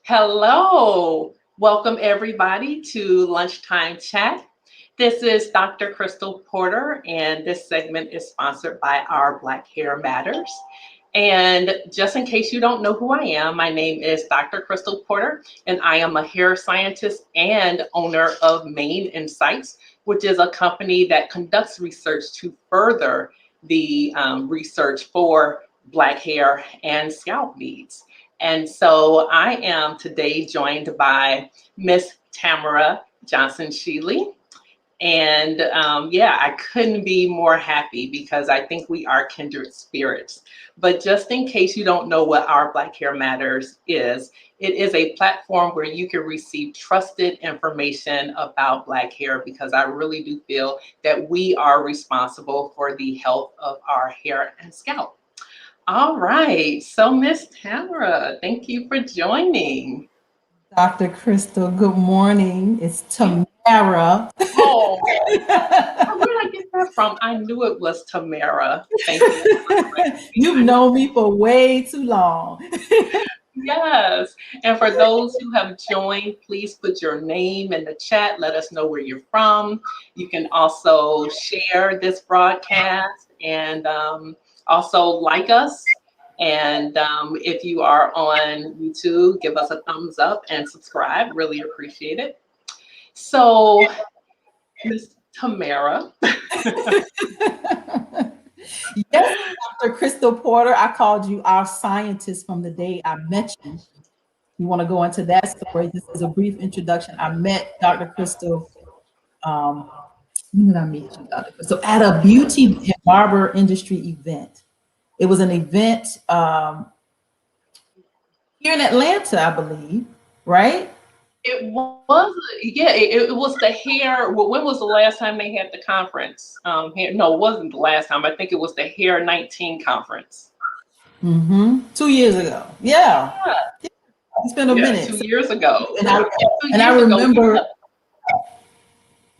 Hello. Welcome everybody to Lunchtime Chat. This is Dr. Crystal Porter, and this segment is sponsored by Our Black Hair Matters. And just in case you don't know who I am, my name is Dr. Crystal Porter, and I am a hair scientist and owner of Main Insights, which is a company that conducts research to further the research for Black hair and scalp needs. And so I am today joined by Miss Tamara Johnson Sheely. And yeah, I couldn't be more happy because I think we are kindred spirits. But just in case you don't know what Our Black Hair Matters is, it is a platform where you can receive trusted information about Black hair because I really do feel that we are responsible for the health of our hair and scalp. All right. So, Miss Tamara, thank you for joining. Dr. Crystal, good morning. It's Tamara. Oh, where did I get that from? I knew it was Tamara. Thank you for correcting me. You've I knew. known me for way too long. Yes. And for those who have joined, please put your name in the chat. Let us know where you're from. You can also share this broadcast and also like us. And if you are on YouTube, give us a thumbs up and subscribe. Really appreciate it. So, Miss Tamara. Yes, Dr. Crystal Porter, I called you our scientist from the day I met you. You want to go into that story? This is a brief introduction. I met Dr. Crystal. Um, when did I meet you, Dr. Crystal? At a beauty and barber industry event. It was an event here in Atlanta, I believe, right? It was, yeah, it was the hair. Well, when was the last time they had the conference? No, it wasn't the last time. I think it was the Hair 19 conference. 2 years ago. Yeah, Yeah, it's been a yeah, minute. 2 years ago. And I Yeah, two and I years ago. remember.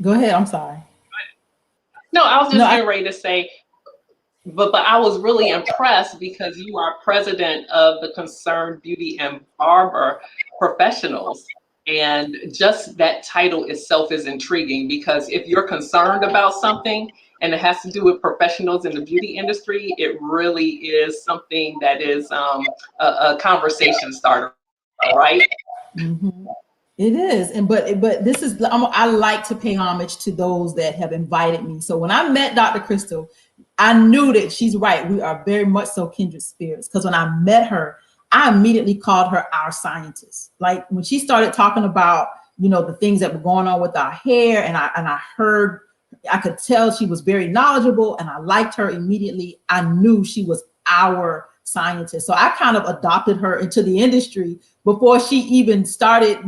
Go ahead. I'm sorry. No, I was No, just getting ready to say, but I was really impressed because you are president of the Concerned Beauty and Barber Professionals. And just that title itself is intriguing because if you're concerned about something and it has to do with professionals in the beauty industry, it really is something that is a conversation starter, right? mhm. It is, and but this is I like to pay homage to those that have invited me. So when I met Dr. Crystal, I knew that she's right. We are very much so kindred spirits. Because when I met her, I immediately called her our scientist. Like when she started talking about the things that were going on with our hair, and I heard, I could tell she was very knowledgeable, and I liked her immediately. I knew she was our scientist. So I kind of adopted her into the industry before she even started,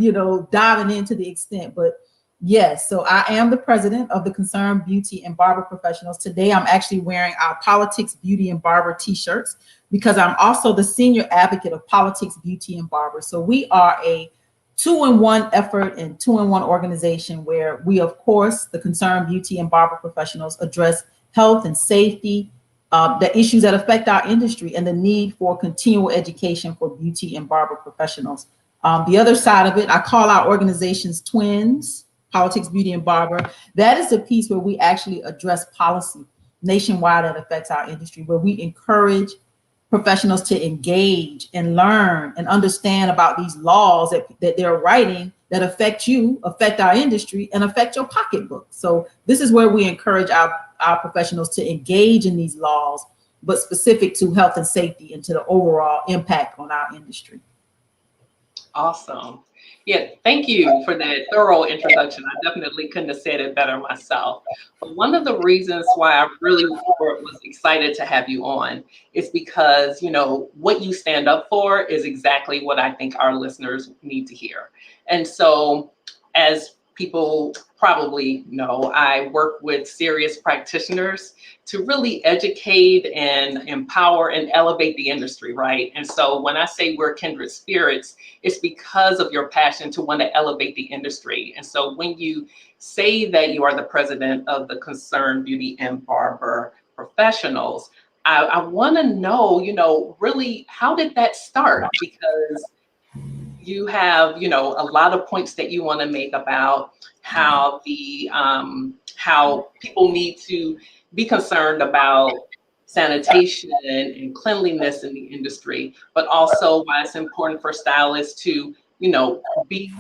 diving into the extent. But yes, so I am the president of the Concerned Beauty and Barber Professionals. Today, I'm actually wearing our Politics, Beauty, and Barber t-shirts because I'm also the senior advocate of Politics, Beauty, and Barber. So we are a two-in-one effort and two-in-one organization where we, of course, the Concerned Beauty and Barber Professionals address health and safety, the issues that affect our industry, and the need for continual education for beauty and barber professionals. The other side of it, I call our organizations twins, Politics, Beauty, and Barber. That is the piece where we actually address policy nationwide that affects our industry, where we encourage professionals to engage and learn and understand about these laws that they're writing that affect you, affect our industry, and affect your pocketbook. So this is where we encourage our professionals to engage in these laws, but specific to health and safety and to the overall impact on our industry. Awesome. Yeah, thank you for that thorough introduction. I definitely couldn't have said it better myself. But one of the reasons why I really was excited to have you on is because, what you stand up for is exactly what I think our listeners need to hear. And so, as people probably know, I work with serious practitioners to really educate and empower and elevate the industry, right? And so when I say we're kindred spirits, it's because of your passion to want to elevate the industry. And so when you say that you are the president of the Concerned Beauty and Barber Professionals, I want to know, really, how did that start? Because you have, you know, a lot of points that you want to make about how how people need to be concerned about sanitation and cleanliness in the industry, but also why it's important for stylists to, you know, be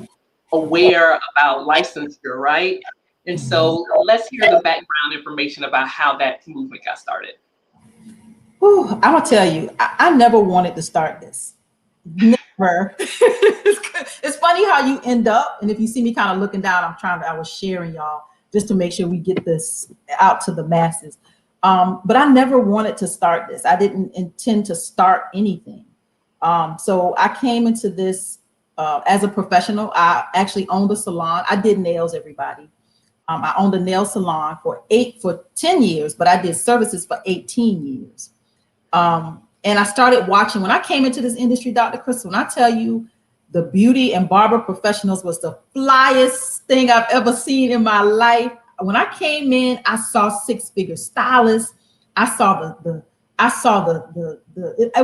aware about licensure, right? And so let's hear the background information about how that movement got started. Whew, I'm gonna tell you, I never wanted to start this. Never. It's funny how you end up, and if you see me kind of looking down, I was sharing y'all just to make sure we get this out to the masses. But I never wanted to start this. I didn't intend to start anything. So I came into this as a professional. I actually owned a salon. I did nails, everybody. I owned a nail salon for 10 years, but I did services for 18 years. And I started watching when I came into this industry, Dr. Crystal, when I tell you the beauty and barber professionals was the flyest thing I've ever seen in my life. When I came in, I saw six-figure stylists. I saw it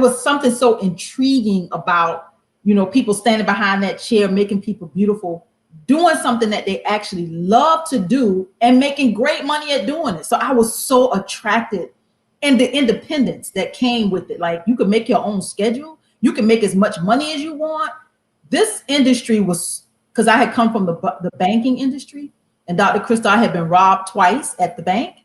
was something so intriguing about, you know, people standing behind that chair, making people beautiful, doing something that they actually love to do and making great money at doing it. So I was so attracted, and the independence that came with it. Like, you could make your own schedule. You can make as much money as you want. This industry was, because I had come from the banking industry, and Dr. Crystal, I had been robbed twice at the bank.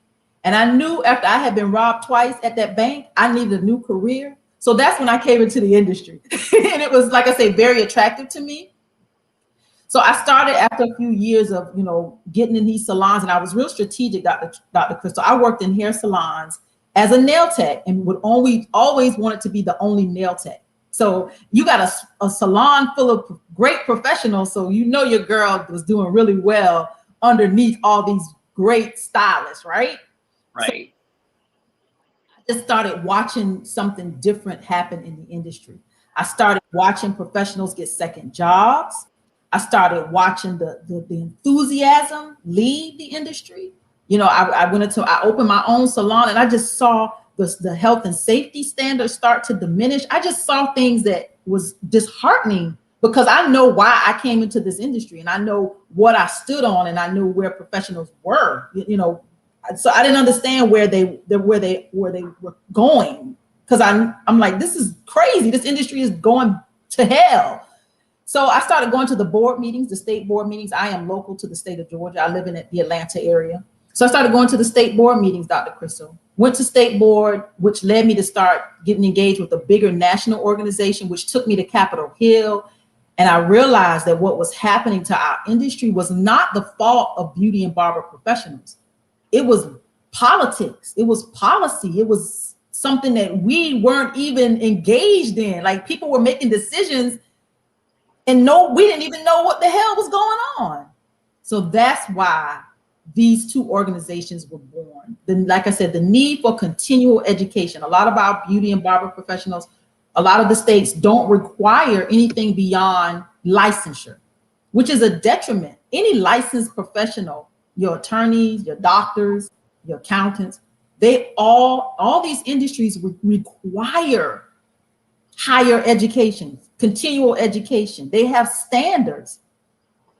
And I knew after I had been robbed twice at that bank, I needed a new career. So that's when I came into the industry. And it was, like I say, very attractive to me. So I started after a few years of, you know, getting in these salons, and I was real strategic, Dr. Crystal. I worked in hair salons as a nail tech and would always wanted to be the only nail tech. So you got a salon full of great professionals. So you know your girl was doing really well underneath all these great stylists, right? Right. So I just started watching something different happen in the industry. I started watching professionals get second jobs. I started watching the enthusiasm leave the industry. You know, I opened my own salon, and I just saw the health and safety standards start to diminish. I just saw things that was disheartening, because I know why I came into this industry, and I know what I stood on, and I knew where professionals were, you know. So I didn't understand where they were going, because I'm like, this is crazy. This industry is going to hell. So I started going to the board meetings, the state board meetings. I am local to the state of Georgia. I live in the Atlanta area. So I started going to the state board meetings, Dr. Crystal. Went to state board, which led me to start getting engaged with a bigger national organization, which took me to Capitol Hill. And I realized that what was happening to our industry was not the fault of beauty and barber professionals. It was politics. It was policy. It was something that we weren't even engaged in. Like, people were making decisions, and we didn't even know what the hell was going on. So that's why these two organizations were born. Then, like I said, the need for continual education. A lot of our beauty and barber professionals, a lot of the states don't require anything beyond licensure, which is a detriment. Any licensed professional, your attorneys, your doctors, your accountants, all these industries require higher education, continual education. They have standards.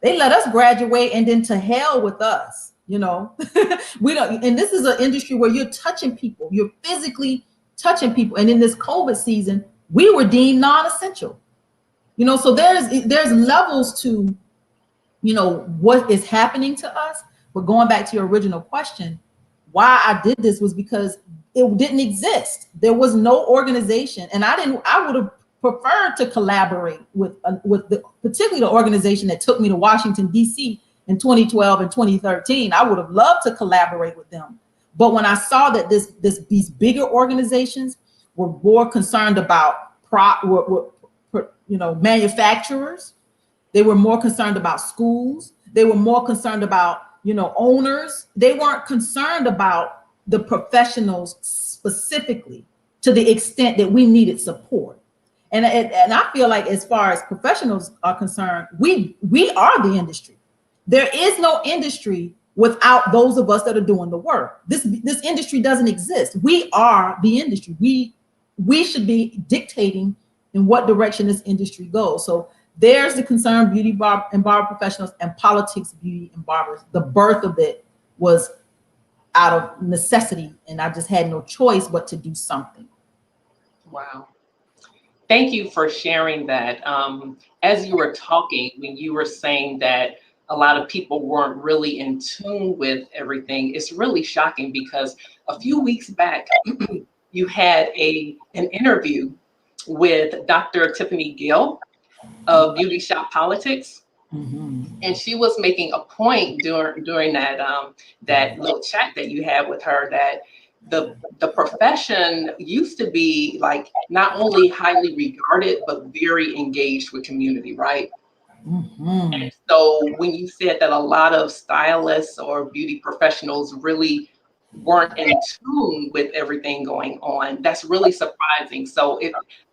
They let us graduate and then to hell with us, you know. We don't, and this is an industry where you're touching people, you're physically touching people. And in this COVID season, we were deemed non-essential, you know. So there's levels to, you know, what is happening to us. But going back to your original question, why I did this was because it didn't exist. There was no organization, and I would have preferred to collaborate with particularly the organization that took me to Washington, D.C. in 2012 and 2013. I would have loved to collaborate with them. But when I saw that these bigger organizations were more concerned about manufacturers, they were more concerned about schools, they were more concerned about, you know, owners. They weren't concerned about the professionals specifically to the extent that we needed support. And I feel like, as far as professionals are concerned, we are the industry. There is no industry without those of us that are doing the work. This industry doesn't exist. We are the industry. We should be dictating in what direction this industry goes. So there's the Concerned Beauty and Barber Professionals and Politics, Beauty and Barbers. The birth of it was out of necessity, and I just had no choice but to do something. Wow. Thank you for sharing that. As you were talking, when you were saying that a lot of people weren't really in tune with everything, it's really shocking because a few weeks back, you had an interview with Dr. Tiffany Gill of Beauty Shop Politics. Mm-hmm. And she was making a point during that that little chat that you had with her that the profession used to be like not only highly regarded but very engaged with community, right? Mm-hmm. And so when you said that a lot of stylists or beauty professionals really weren't in tune with everything going on, that's really surprising. So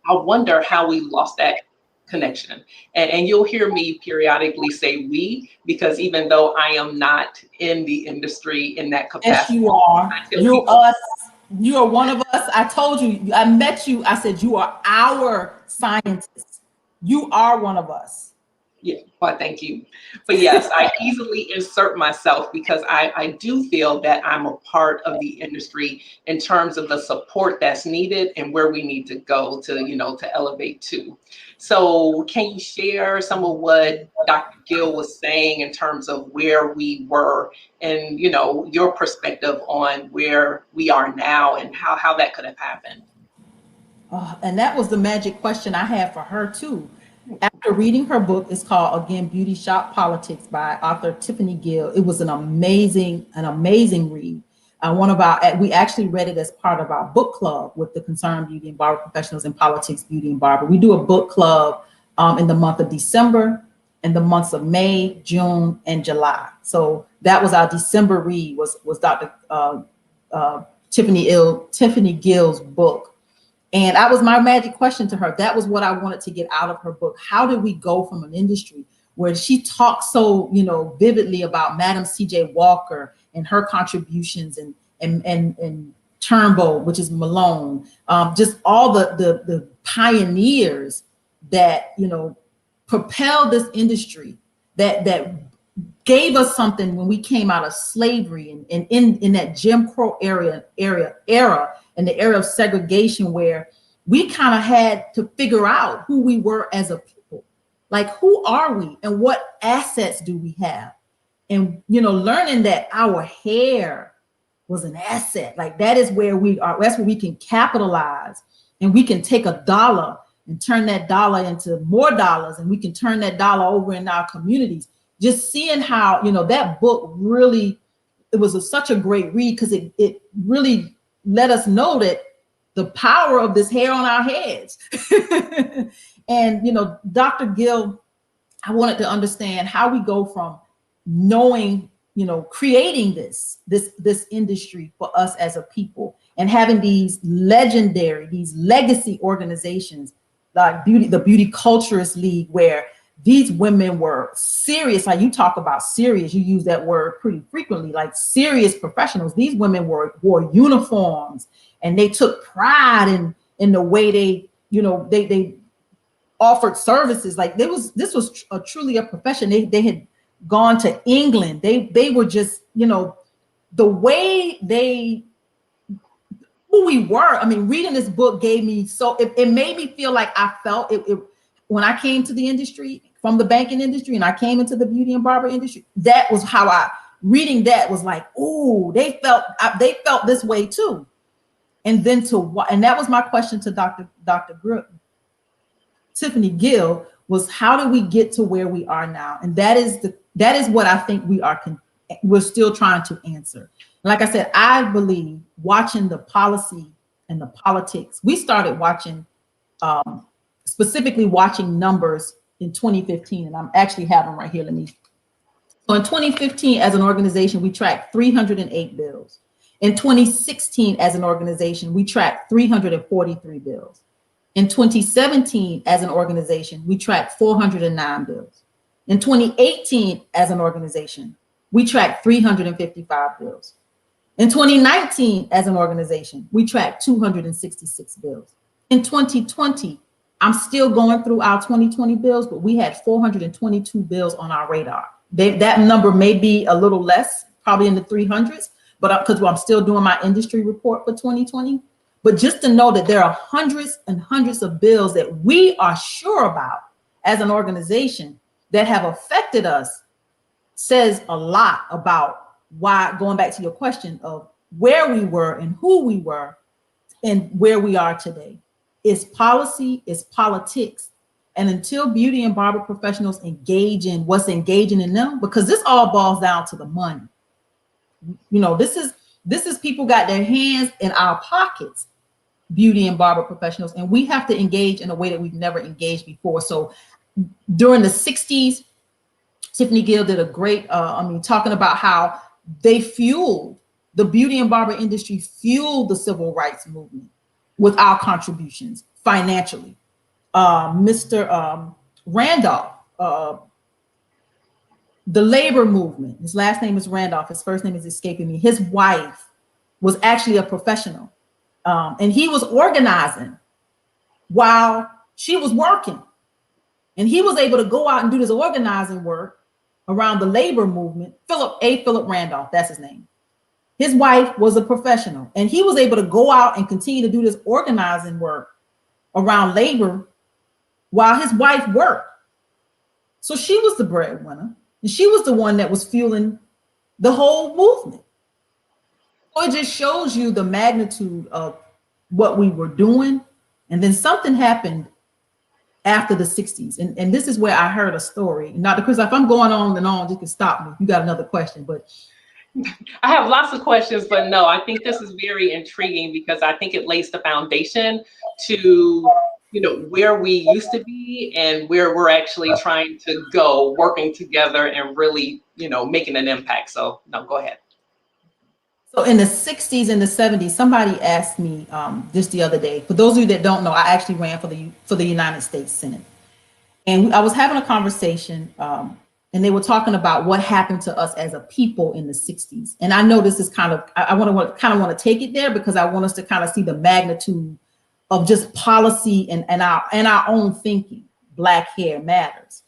I wonder how we lost that connection. And you'll hear me periodically say we, because even though I am not in the industry in that Yes, capacity, you are. You people, us. You are one of us. I told you. I met you. I said you are our scientist. You are one of us. yeah, well, thank you. But yes, I easily insert myself because I do feel that I'm a part of the industry in terms of the support that's needed and where we need to go to, to elevate to. So can you share some of what Dr. Gill was saying in terms of where we were and, your perspective on where we are now and how that could have happened? And that was the magic question I had for her too. After reading her book, it's called again Beauty Shop Politics by author Tiffany Gill. It was an amazing read. We actually read it as part of our book club with the Concerned Beauty and Barber Professionals in Politics, Beauty and Barber. We do a book club in the month of December and the months of May, June, and July. So that was our December read was Dr. Tiffany Gill's book. And that was my magic question to her. That was what I wanted to get out of her book. How did we go from an industry where she talks so, vividly about Madam C.J. Walker and her contributions and Turnbull, which is Malone, just all the pioneers that, propelled this industry that gave us something when we came out of slavery and in that Jim Crow era in the era of segregation where we kind of had to figure out who we were as a people. Like, who are we and what assets do we have? And, learning that our hair was an asset. Like, that is where we are. That's where we can capitalize and we can take a dollar and turn that dollar into more dollars. And we can turn that dollar over in our communities. Just seeing how, that book really, it was such a great read because it really let us know that the power of this hair on our heads. And, Dr. Gill, I wanted to understand how we go from knowing, creating this industry for us as a people and having these legacy organizations like the Beauty Culturist League, where these women were serious. Like you talk about serious, you use that word pretty frequently, like serious professionals. These women wore uniforms and they took pride in the way they offered services. Like this was truly a profession. They had gone to England. They were just, the way who we were. I mean, reading this book gave me it made me feel like I felt it when I came to the industry from the banking industry and I came into the beauty and barber industry. That was how reading that was like, oh, they felt this way too. And then and that was my question to Dr. Tiffany Gill was, how do we get to where we are now? And that is what I think we're still trying to answer. Like I said, I believe watching the policy and the politics, we started watching, specifically watching numbers in 2015, and I'm actually have them right here. So in 2015, as an organization, we tracked 308 bills. In 2016, as an organization, we tracked 343 bills. In 2017, as an organization, we tracked 409 bills. In 2018, as an organization, we tracked 355 bills. In 2019, as an organization, we tracked 266 bills. In 2020, I'm still going through our 2020 bills, but we had 422 bills on our radar. That number may be a little less, probably in the 300s, but because I'm still doing my industry report for 2020. But just to know that there are hundreds and hundreds of bills that we are sure about as an organization that have affected us says a lot about why, going back to your question of where we were and who we were and where we are today. It's policy, it's politics. And until beauty and barber professionals engage in what's engaging in them, because this all boils down to the money. You know, this is people got their hands in our pockets, beauty and barber professionals, and we have to engage in a way that we've never engaged before. So during the 60s, Tiffany Gill did a great, talking about how they fueled the beauty and barber industry, fueled the civil rights movement with our contributions financially. Mr. Randolph, the labor movement, his last name is Randolph, his first name is escaping me. His wife was actually a professional, and he was organizing while she was working. And he was able to go out and do this organizing work around the labor movement. Philip Randolph, that's his name. His wife was a professional, and he was able to go out and continue to do this organizing work around labor while his wife worked. So she was the breadwinner, and she was the one that was fueling the whole movement. So it just shows you the magnitude of what we were doing. And then something happened after the 60s. And this is where I heard a story. Now, because if I'm going on and on, you can stop me. You got another question, but I have lots of questions, but no, I think this is very intriguing because I think it lays the foundation to, you know, where we used to be and where we're actually trying to go, working together and really, you know, making an impact. So no, go ahead. So in the 60s and the 70s, somebody asked me this the other day. For those of you that don't know, I actually ran for the United States Senate. And I was having a conversation and they were talking about what happened to us as a people in the 60s. And I know this is kind of, I want to take it there because I want us to kind of see the magnitude of just policy and our own thinking. Black hair matters.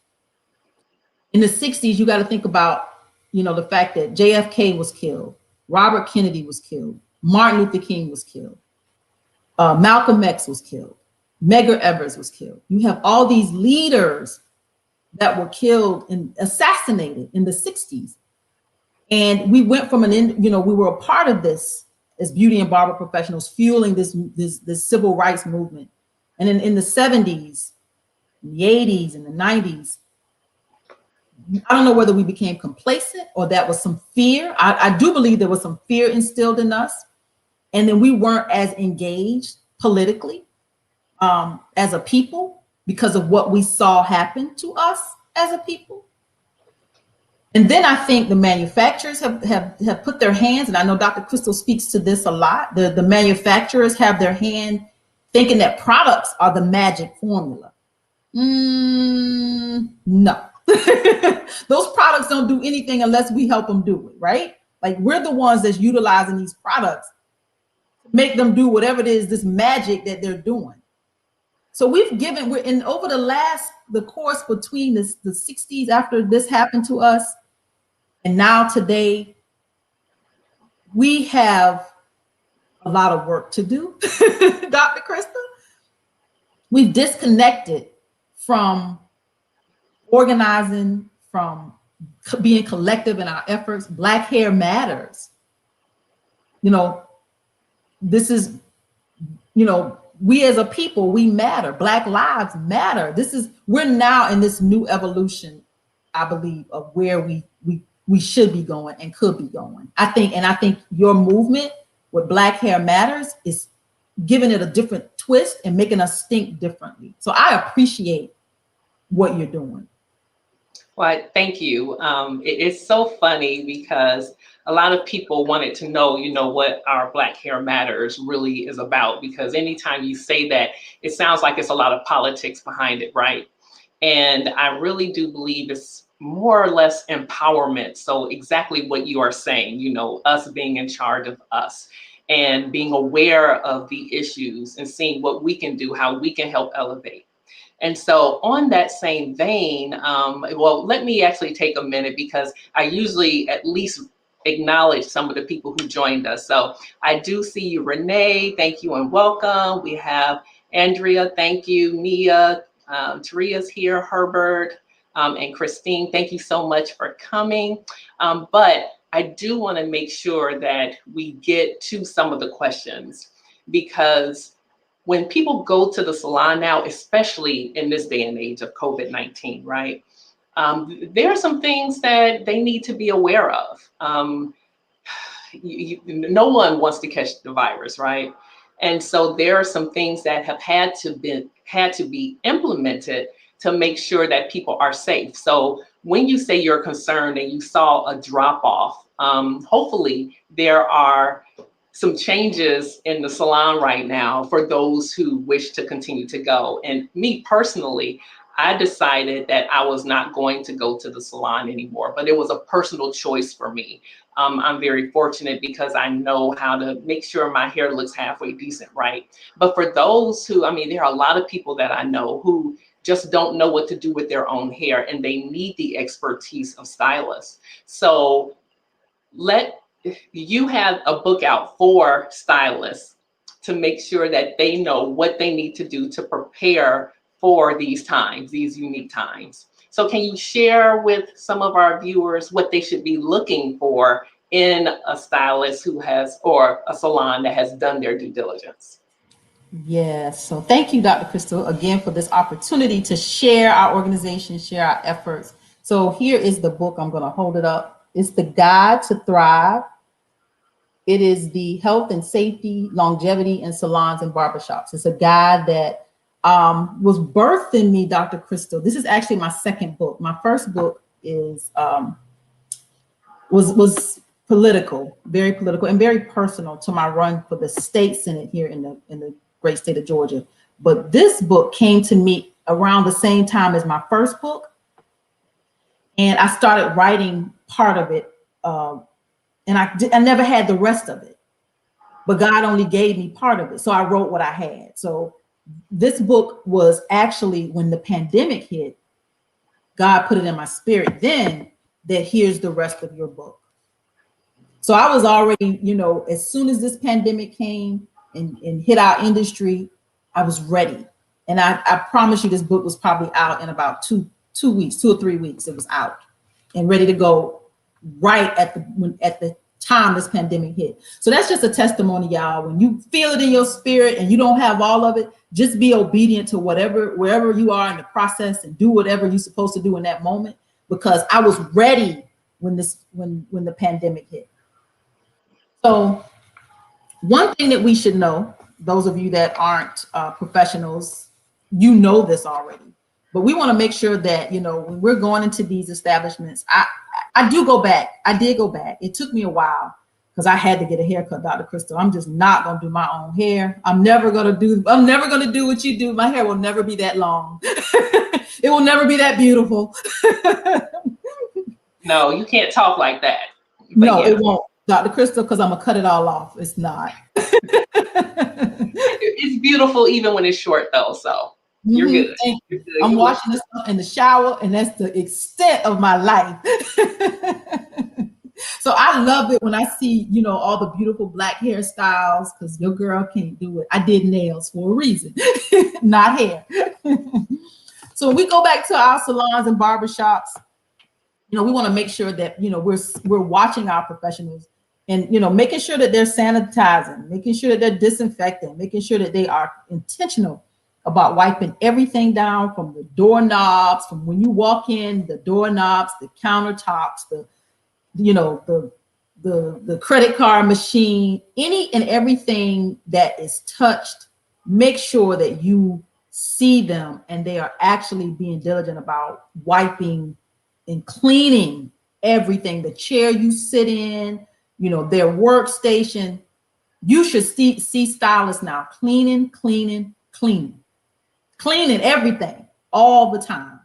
In the 60s, you got to think about, you know, the fact that JFK was killed, Robert Kennedy was killed, Martin Luther King was killed, Malcolm X was killed, Medgar Evers was killed. You have all these leaders that were killed and assassinated in the 60s. And we went from we were a part of this as beauty and barber professionals, fueling this civil rights movement. And in the 70s, the 80s and the 90s, I don't know whether we became complacent or that was some fear. I do believe there was some fear instilled in us. And then we weren't as engaged politically as a people because of what we saw happen to us as a people. And then I think the manufacturers have put their hands, and I know Dr. Crystal speaks to this a lot. The manufacturers have their hand thinking that products are the magic formula. No. Those products don't do anything unless we help them do it, right? Like we're the ones that's utilizing these products to make them do whatever it is, this magic that they're doing. So we're in over the course between the 60s after this happened to us and now today, we have a lot of work to do, Dr. Krista. We've disconnected from organizing, from being collective in our efforts. Black hair matters. You know, this is, you know, we as a people, we matter. Black lives matter. We're now in this new evolution, I believe, of where we should be going and could be going. I think your movement with Black Hair Matters is giving it a different twist and making us think differently. So I appreciate what you're doing. Well, thank you. It's so funny because a lot of people wanted to know, you know, what our Black Hair Matters really is about, because anytime you say that, it sounds like it's a lot of politics behind it, right? And I really do believe it's more or less empowerment. So exactly what you are saying, you know, us being in charge of us and being aware of the issues and seeing what we can do, how we can help elevate. And so on that same vein, well, let me actually take a minute because I usually at least acknowledge some of the people who joined us. So I do see you, Renee, thank you and welcome. We have Andrea, thank you, Mia, Taria's here, Herbert, and Christine, thank you so much for coming. But I do want to make sure that we get to some of the questions, because when people go to the salon now, especially in this day and age of COVID-19, right? There are some things that they need to be aware of. No one wants to catch the virus, right? And so there are some things that have had to be implemented to make sure that people are safe. So when you say you're concerned and you saw a drop off, hopefully there are some changes in the salon right now for those who wish to continue to go. And me personally, I decided that I was not going to go to the salon anymore, but it was a personal choice for me. I'm very fortunate because I know how to make sure my hair looks halfway decent, right? But for those who, I mean, there are a lot of people that I know who just don't know what to do with their own hair, and they need the expertise of stylists. So you have a book out for stylists to make sure that they know what they need to do to prepare for these times, these unique times. So can you share with some of our viewers what they should be looking for in a stylist who has, or a salon that has done their due diligence? Yes. So thank you, Dr. Crystal, again for this opportunity to share our organization, share our efforts. So here is the book. I'm going to hold it up. It's The Guide to Thrive. It is the Health and Safety, Longevity in Salons and Barbershops. It's a guide that was birthed in me, Dr. Crystal. This is actually my second book. My first book is was political, very political and very personal to my run for the state senate here in the great state of Georgia. But this book came to me around the same time as my first book, and I started writing part of it. And I never had the rest of it, but God only gave me part of it. So I wrote what I had. So this book was actually, when the pandemic hit, God put it in my spirit then that here's the rest of your book. So I was already, as soon as this pandemic came and hit our industry, I was ready. And I promise you this book was probably out in about 2 weeks, 2 or 3 weeks. It was out and ready to go right at the time this pandemic hit. So that's just a testimony, y'all. When you feel it in your spirit and you don't have all of it, just be obedient to wherever you are in the process, and do whatever you're supposed to do in that moment, because I was ready when the pandemic hit. So one thing that we should know, those of you that aren't professionals, you know this already, but we want to make sure that, when we're going into these establishments, I did go back. It took me a while because I had to get a haircut, Dr. Crystal. I'm just not going to do my own hair. I'm never going to do what you do. My hair will never be that long. It will never be that beautiful. No, you can't talk like that. No, yeah. It won't, Dr. Crystal, because I'm going to cut it all off. It's not. It's beautiful even when it's short, though, so. You're good. You're good. I'm washing this stuff in the shower, and that's the extent of my life. So I love it when I see, all the beautiful black hairstyles, because your girl can't do it. I did nails for a reason, not hair. So when we go back to our salons and barbershops, we want to make sure that, we're watching our professionals and, making sure that they're sanitizing, making sure that they're disinfecting, making sure that they are intentional about wiping everything down, from the doorknobs, from when you walk in, the doorknobs, the countertops, the credit card machine, any and everything that is touched. Make sure that you see them and they are actually being diligent about wiping and cleaning everything, the chair you sit in, their workstation. You should see stylists now cleaning everything all the time.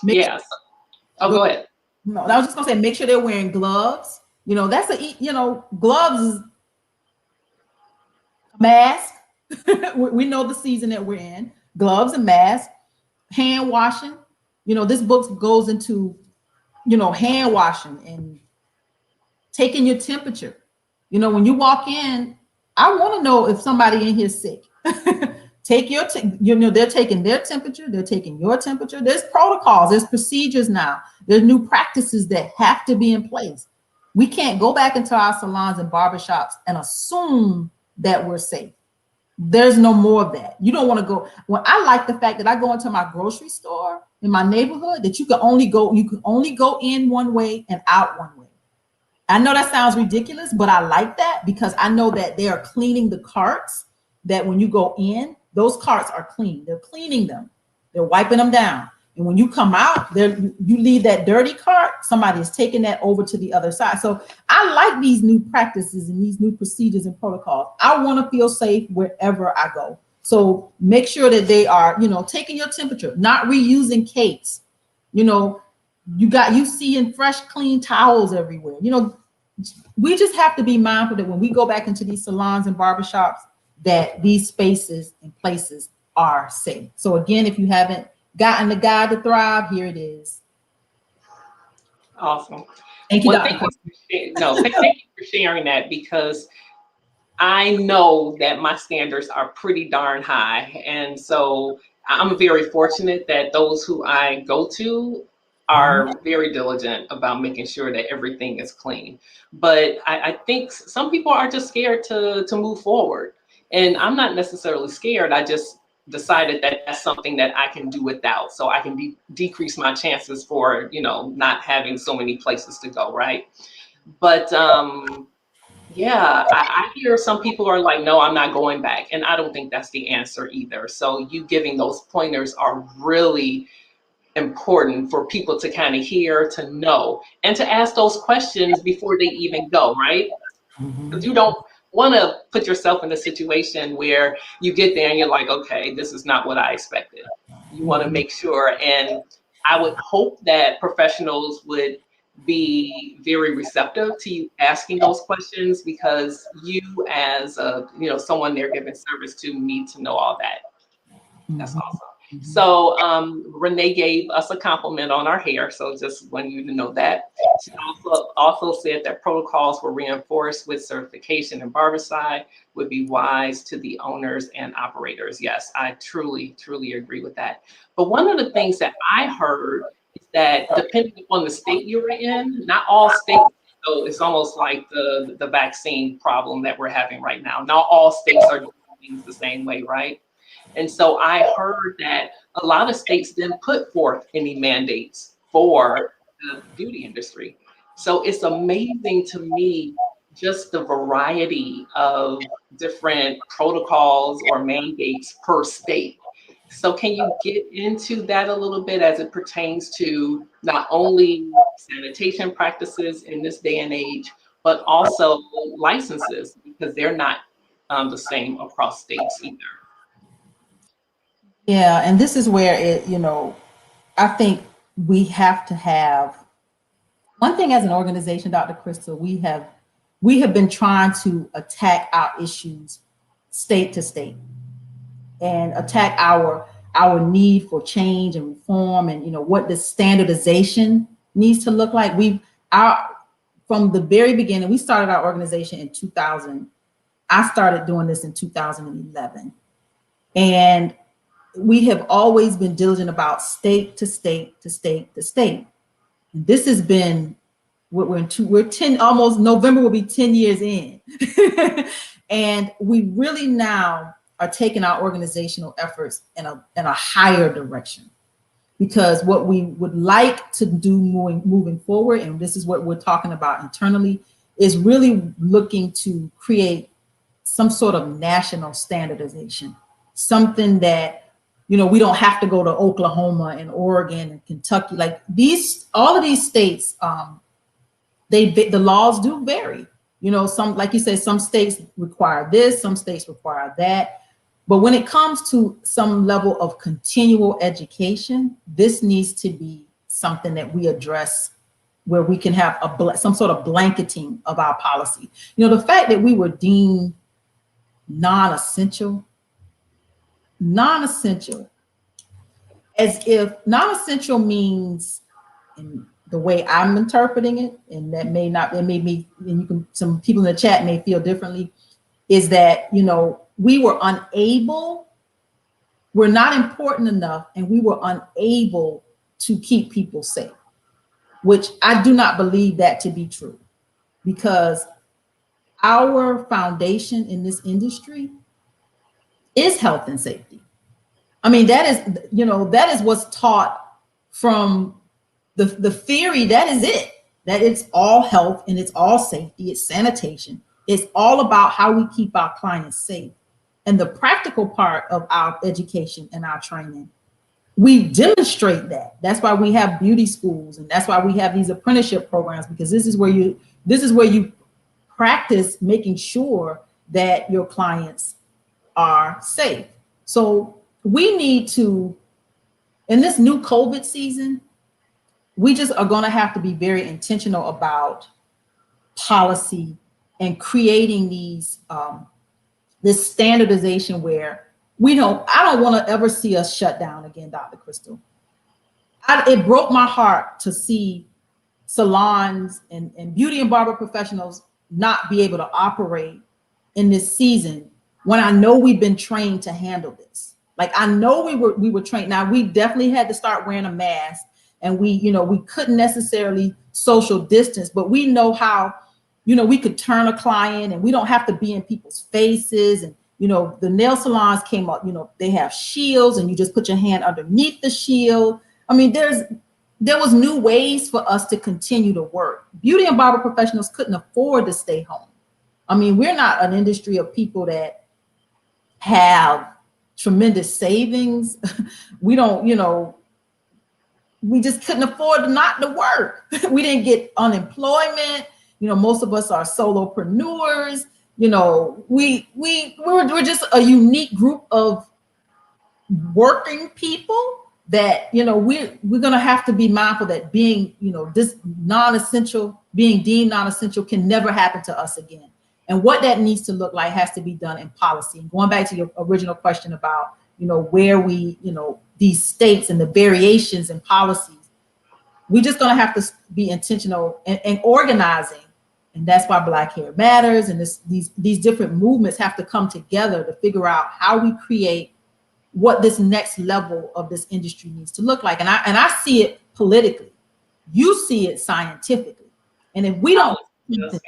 Yes. Go ahead. No, I was just gonna say, make sure they're wearing gloves. That's gloves is a mask. We know the season that we're in. gloves and masks, hand washing. This book goes into, hand washing and taking your temperature. When you walk in, I want to know if somebody in here is sick. Take your, they're taking their temperature, they're taking your temperature. There's protocols, there's procedures now. There's new practices that have to be in place. We can't go back into our salons and barbershops and assume that we're safe. There's no more of that. You don't want to go. Well, I like the fact that I go into my grocery store in my neighborhood that you can only go in one way and out one way. I know that sounds ridiculous, but I like that because I know that they are cleaning the carts, that when you go in, those carts are clean. They're cleaning them. They're wiping them down. And when you come out, you leave that dirty cart, somebody is taking that over to the other side. So I like these new practices and these new procedures and protocols. I want to feel safe wherever I go. So make sure that they are, taking your temperature, not reusing capes. You seeing fresh, clean towels everywhere. We just have to be mindful that when we go back into these salons and barbershops, that these spaces and places are safe. So again, if you haven't gotten the Guide to Thrive, here it is. Awesome. Thank you, Thank you for sharing that, because I know that my standards are pretty darn high. And so I'm very fortunate that those who I go to are very diligent about making sure that everything is clean. But I think some people are just scared to move forward. And I'm not necessarily scared. I just decided that that's something that I can do without. So I can decrease my chances for, not having so many places to go, right? But yeah, I hear some people are like, no, I'm not going back. And I don't think that's the answer either. So you giving those pointers are really important for people to kind of hear, to know, and to ask those questions before they even go, right? Because you don't want to put yourself in a situation where you get there and you're like, okay, this is not what I expected. You want to make sure. And I would hope that professionals would be very receptive to you asking those questions, because you as someone they're giving service to need to know all that. That's awesome. So Renee gave us a compliment on our hair, so just wanted you to know that. She also said that protocols were reinforced with certification and barbicide would be wise to the owners and operators. Yes, I truly agree with that. But one of the things that I heard is that depending on the state you were in, not all states, so it's almost like the vaccine problem that we're having right now. Not all states are doing things the same way, right? And so I heard that a lot of states didn't put forth any mandates for the beauty industry. So it's amazing to me just the variety of different protocols or mandates per state. So can you get into that a little bit as it pertains to not only sanitation practices in this day and age, but also licenses, because they're not the same across states either. Yeah, and this is where I think we have to have one thing as an organization, Dr. Crystal, we have been trying to attack our issues state to state and attack our need for change and reform, and what the standardization needs to look like. From the very beginning, we started our organization in 2000. I started doing this in 2011, and we have always been diligent about state to state to state to state. And this has been what we're 10, almost November will be 10 years in. And we really now are taking our organizational efforts in a higher direction, because what we would like to do moving forward, and this is what we're talking about internally, is really looking to create some sort of national standardization, something that we don't have to go to Oklahoma and Oregon and Kentucky. Like all of these states, the laws do vary. Some, like you said, some states require this, some states require that. But when it comes to some level of continual education, this needs to be something that we address, where we can have some sort of blanketing of our policy. The fact that we were deemed non-essential, non-essential, as if non-essential means, in the way I'm interpreting it, and that may not, it may be, and you can, some people in the chat may feel differently, is that, you know, we were unable, we're not important enough, and we were unable to keep people safe, which I do not believe that to be true, because our foundation in this industry is health and safety. I mean, that is, you know, that is what's taught from the theory. That is it, that it's all health and it's all safety, it's sanitation. It's all about how we keep our clients safe. And the practical part of our education and our training, we demonstrate that. That's why we have beauty schools, and that's why we have these apprenticeship programs, because this is where you practice making sure that your clients are safe. So we need to, in this new COVID season, we just are going to have to be very intentional about policy and creating these this standardization where I don't want to ever see us shut down again, Dr. Crystal. It broke my heart to see salons and beauty and barber professionals not be able to operate in this season when I know we've been trained to handle this. Like, I know we were trained. Now, we definitely had to start wearing a mask, and we couldn't necessarily social distance, but we know how, we could turn a client and we don't have to be in people's faces. And, the nail salons came up, they have shields and you just put your hand underneath the shield. I mean, there was new ways for us to continue to work. Beauty and barber professionals couldn't afford to stay home. I mean, we're not an industry of people that have tremendous savings. We don't, we just couldn't afford not to work. We didn't get unemployment. Most of us are solopreneurs. We're just a unique group of working people that, we're going to have to be mindful that being, this non-essential, being deemed non-essential can never happen to us again. And what that needs to look like has to be done in policy. And going back to your original question about, where we, these states and the variations in policies, we're just going to have to be intentional and organizing. And that's why Black Hair Matters and these different movements have to come together to figure out how we create what this next level of this industry needs to look like. And I see it politically. You see it scientifically. And if we don't, yes,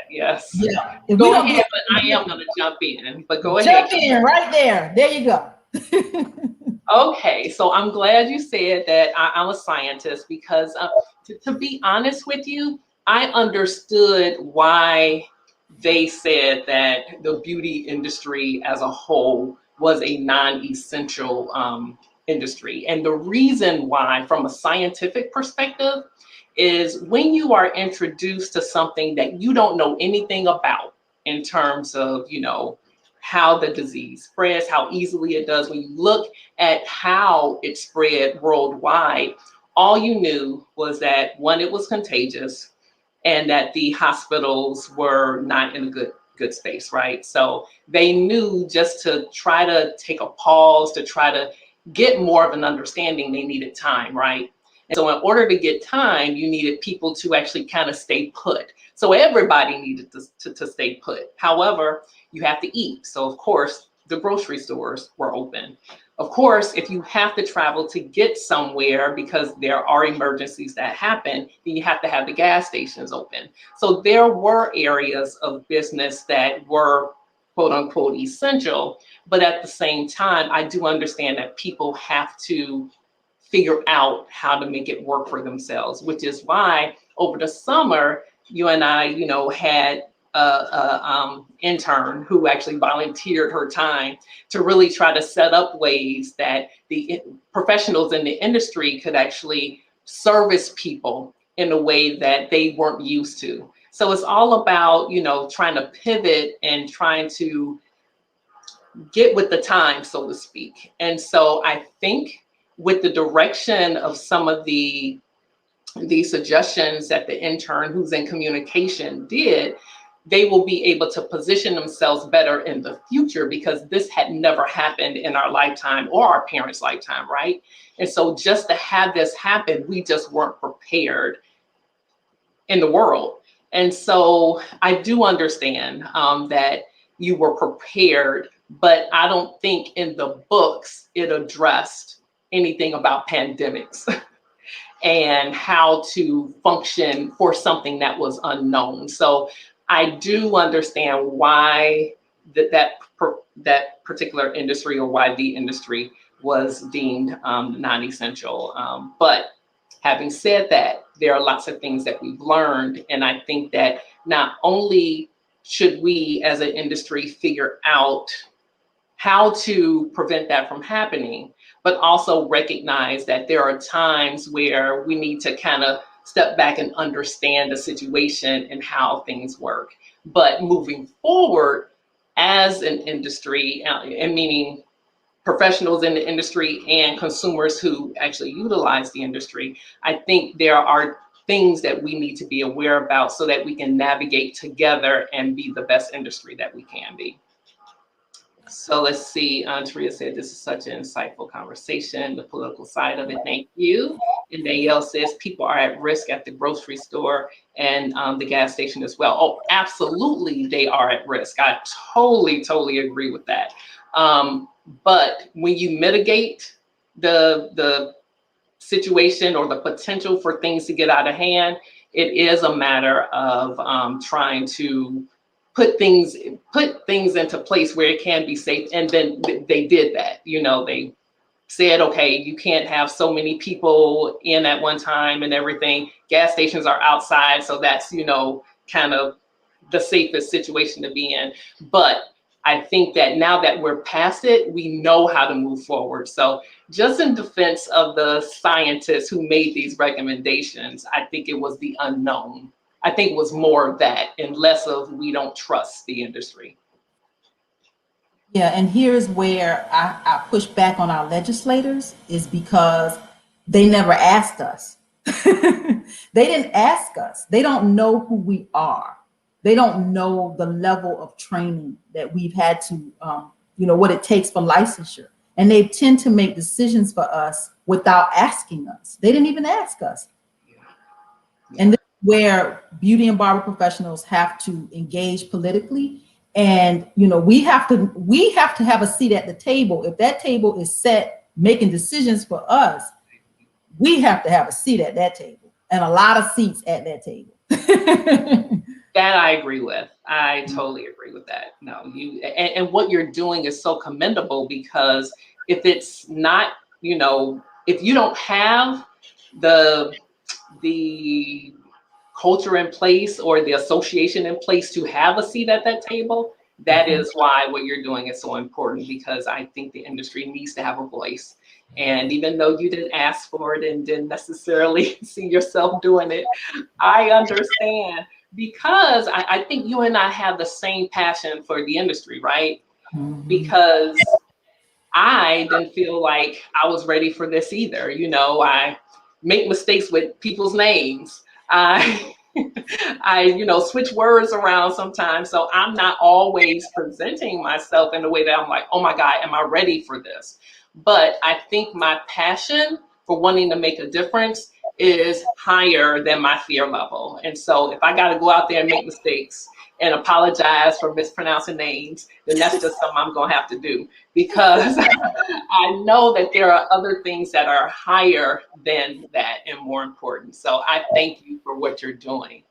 yes. Yeah. If go ahead, but I am going to jump in. But go ahead. Jump in right there. There you go. Okay, so I'm glad you said that I'm a scientist, because to be honest with you, I understood why they said that the beauty industry as a whole was a non-essential industry. And the reason why, from a scientific perspective, is when you are introduced to something that you don't know anything about in terms of, how the disease spreads, how easily it does. When you look at how it spread worldwide, all you knew was that, one, it was contagious, and that the hospitals were not in a good space, right? So they knew just to try to take a pause, to try to get more of an understanding, they needed time, right? And so in order to get time, you needed people to actually kind of stay put. So everybody needed to stay put. However, you have to eat. So of course, the grocery stores were open. Of course, if you have to travel to get somewhere because there are emergencies that happen, then you have to have the gas stations open. So there were areas of business that were quote unquote essential, but at the same time, I do understand that people have to figure out how to make it work for themselves, which is why over the summer, you and I, had a intern who actually volunteered her time to really try to set up ways that the professionals in the industry could actually service people in a way that they weren't used to. So it's all about, trying to pivot and trying to get with the time, so to speak. And so I think with the direction of some of the suggestions that the intern who's in communication did, they will be able to position themselves better in the future, because this had never happened in our lifetime or our parents' lifetime, right? And so just to have this happen, we just weren't prepared in the world. And so I do understand that you were prepared, but I don't think in the books it addressed anything about pandemics and how to function for something that was unknown. So I do understand why that particular industry, or why the industry was deemed non-essential. But having said that, there are lots of things that we've learned, and I think that not only should we as an industry figure out how to prevent that from happening, but also recognize that there are times where we need to kind of step back and understand the situation and how things work. But moving forward as an industry, and meaning professionals in the industry and consumers who actually utilize the industry, I think there are things that we need to be aware about so that we can navigate together and be the best industry that we can be. So let's see, Taria said, this is such an insightful conversation, the political side of it, thank you. And Danielle says, people are at risk at the grocery store and the gas station as well. Oh, absolutely, they are at risk. I totally agree with that. But when you mitigate the situation or the potential for things to get out of hand, it is a matter of trying to put things into place where it can be safe. And then they did that. You know, they said, okay, you can't have so many people in at one time and everything. Gas stations are outside, so that's, you know, kind of the safest situation to be in. But I think that now that we're past it, we know how to move forward. So just in defense of the scientists who made these recommendations, I think it was the unknown. I think it was more of that and less of we don't trust the industry. Yeah, and here's where I push back on our legislators, is because they never asked us. They didn't ask us. They don't know who we are. They don't know the level of training that we've had to, you know, what it takes for licensure. And they tend to make decisions for us without asking us. They didn't even ask us. And this is where beauty and barber professionals have to engage politically. And, you know, we have to have a seat at the table. If that table is set making decisions for us, we have to have a seat at that table, and a lot of seats at that table. That I agree with. I totally agree with that. No, and what you're doing is so commendable, because if it's not, you know, if you don't have the culture in place or the association in place to have a seat at that table, that is why what you're doing is so important, because I think the industry needs to have a voice. And even though you didn't ask for it and didn't necessarily see yourself doing it, I understand, because I think you and I have the same passion for the industry, right? Because I didn't feel like I was ready for this either. You know, I make mistakes with people's names. I you know, switch words around sometimes. So I'm not always presenting myself in a way that I'm like, oh my God, am I ready for this? But I think my passion for wanting to make a difference is higher than my fear level. And so if I got to go out there and make mistakes and apologize for mispronouncing names, then that's just something I'm going to have to do, because I know that there are other things that are higher than that and more important. So I thank you for what you're doing.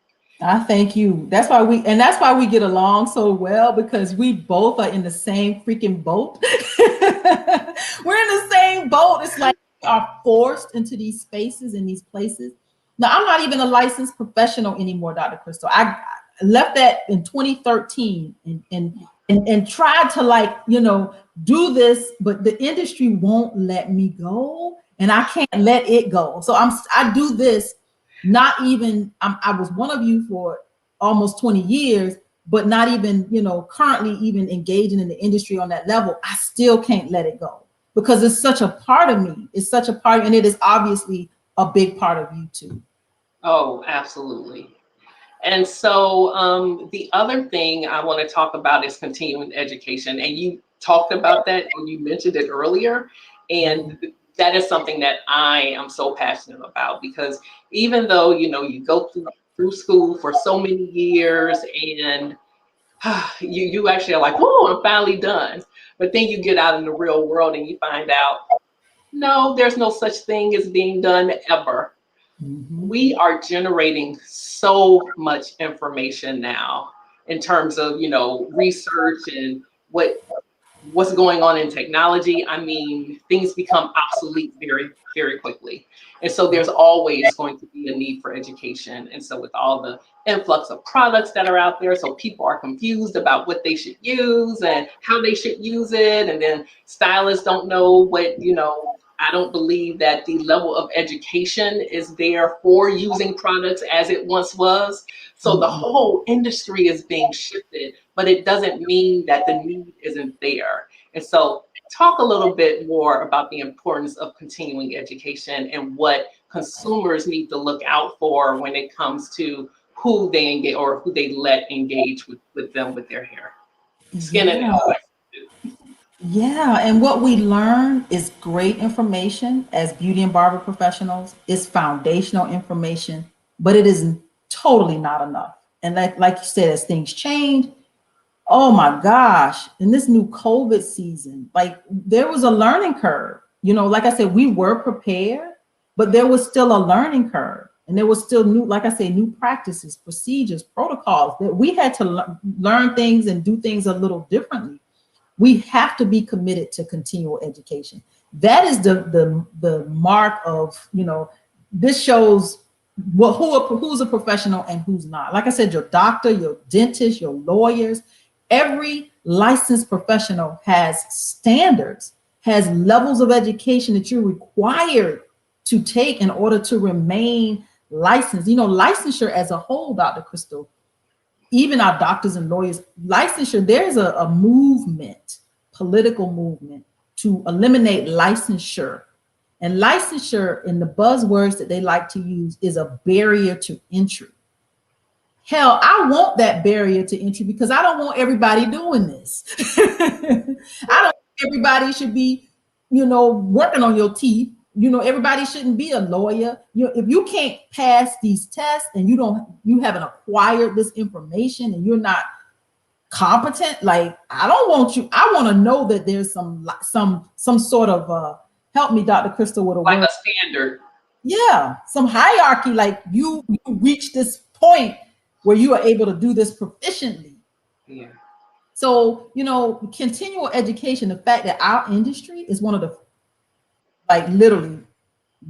I thank you. That's why we get along so well, because we both are in the same freaking boat. We're in the same boat. It's like we are forced into these spaces and these places. Now, I'm not even a licensed professional anymore, Dr. Crystal. I left that in 2013 and tried to, like, you know, do this, but the industry won't let me go, and I can't let it go. So I do this. Not even, I was one of you for almost 20 years, but not even, you know, currently even engaging in the industry on that level. I still can't let it go, because it's such a part of me. It's such a part, and it is obviously a big part of you too. Oh, absolutely. And so the other thing I want to talk about is continuing education. And you talked about that and you mentioned it earlier. And that is something that I am so passionate about, because even though, you go through school for so many years and you actually are like, oh, I'm finally done. But then you get out in the real world and you find out, no, there's no such thing as being done ever. We are generating so much information now in terms of, research and what's going on in technology. I mean, things become obsolete very, very quickly. And so there's always going to be a need for education. And so with all the influx of products that are out there, so people are confused about what they should use and how they should use it. And then stylists don't know I don't believe that the level of education is there for using products as it once was. So the whole industry is being shifted, but it doesn't mean that the need isn't there. And so talk a little bit more about the importance of continuing education and what consumers need to look out for when it comes to who they engage or who they let engage with them with their hair, skin and nail. Yeah, and what we learn is great information as beauty and barber professionals. It's foundational information, but it is totally not enough. And like you said, as things change, oh my gosh, in this new COVID season, like there was a learning curve. Like I said, we were prepared, but there was still a learning curve. And there was still new, like I say, new practices, procedures, protocols that we had to learn things and do things a little differently. We have to be committed to continual education. That is the mark of, this shows who's a professional and who's not. Like I said, your doctor, your dentist, your lawyers, every licensed professional has standards, has levels of education that you're required to take in order to remain licensed. Licensure as a whole, Dr. Crystal, even our doctors and lawyers, licensure, there's a movement, political movement, to eliminate licensure. And licensure, in the buzzwords that they like to use, is a barrier to entry. Hell, I want that barrier to entry because I don't want everybody doing this. I don't think everybody should be, working on your teeth. Everybody shouldn't be a lawyer. If you can't pass these tests and you haven't acquired this information and you're not competent, like I don't want you. I want to know that there's some sort of help me, Dr. Crystal, with a standard. Yeah, some hierarchy. Like you reach this point where you are able to do this proficiently. Yeah. So continual education. The fact that our industry is one of the literally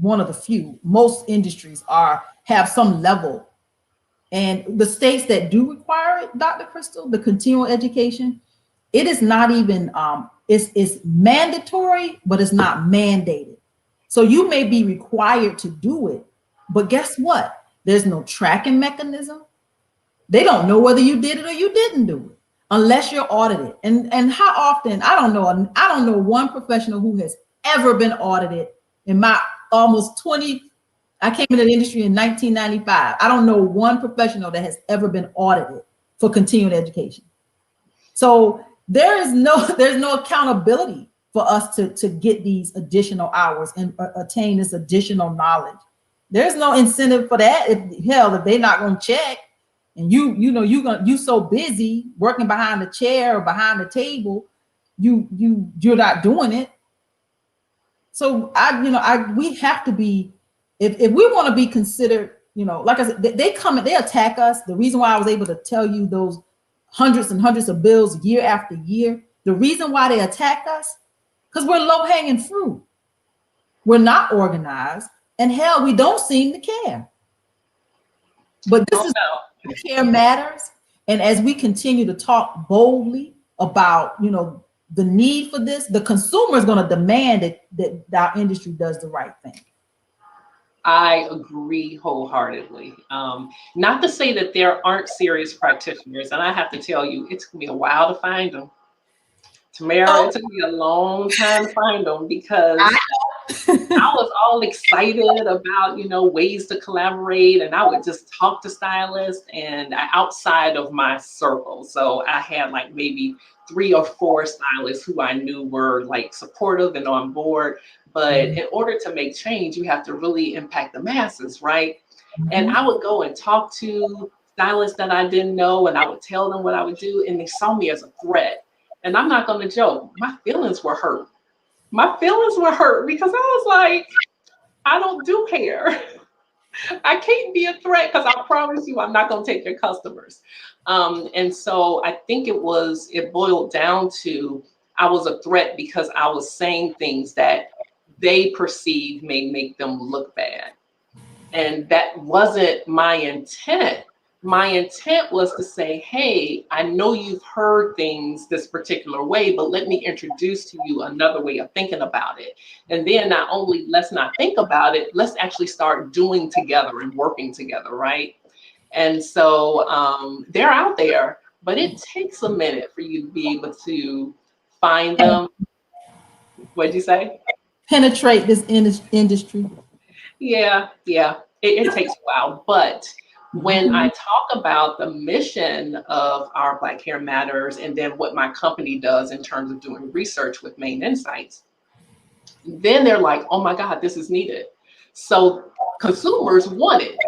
one of the few. Most industries have some level. And the states that do require it, Dr. Crystal, the continual education, it is not even, it's mandatory, but it's not mandated. So you may be required to do it, but guess what? There's no tracking mechanism. They don't know whether you did it or you didn't do it unless you're audited. And how often, I don't know one professional who has ever been audited in my almost 20, I came into the industry in 1995. I don't know one professional that has ever been audited for continuing education. So there's no accountability for us to get these additional hours and attain this additional knowledge. There's no incentive for that. If they're not going to check, and you so busy working behind the chair or behind the table, you're not doing it. So we have to be, if we want to be considered, like I said, they attack us. The reason why I was able to tell you those hundreds and hundreds of bills year after year, the reason why they attack us, because we're low hanging fruit. We're not organized, and hell, we don't seem to care. But this is care matters. And as we continue to talk boldly about, the need for this, the consumer is going to demand that our industry does the right thing. I agree wholeheartedly. Not to say that there aren't serious practitioners, and I have to tell you, it took me a while to find them. Tamara, it took me a long time to find them because I was all excited about, ways to collaborate, and I would just talk to stylists and outside of my circle. So I had like maybe 3 or 4 stylists who I knew were like supportive and on board. But in order to make change, you have to really impact the masses, right? And I would go and talk to stylists that I didn't know, and I would tell them what I would do, and they saw me as a threat. And I'm not going to joke, my feelings were hurt. My feelings were hurt because I was like, I don't do hair. I can't be a threat because I promise you I'm not going to take your customers. And so I think it boiled down to I was a threat because I was saying things that they perceive may make them look bad. And that wasn't my intent. My intent was to say, hey, I know you've heard things this particular way, but let me introduce to you another way of thinking about it. And then not only let's not think about it, let's actually start doing together and working together, right? And so they're out there, but it takes a minute for you to be able to find them. What'd you say? Penetrate this industry. Yeah. It takes a while. But when I talk about the mission of our Black Hair Matters and then what my company does in terms of doing research with Main Insights, then they're like, oh my God, this is needed. So consumers want it.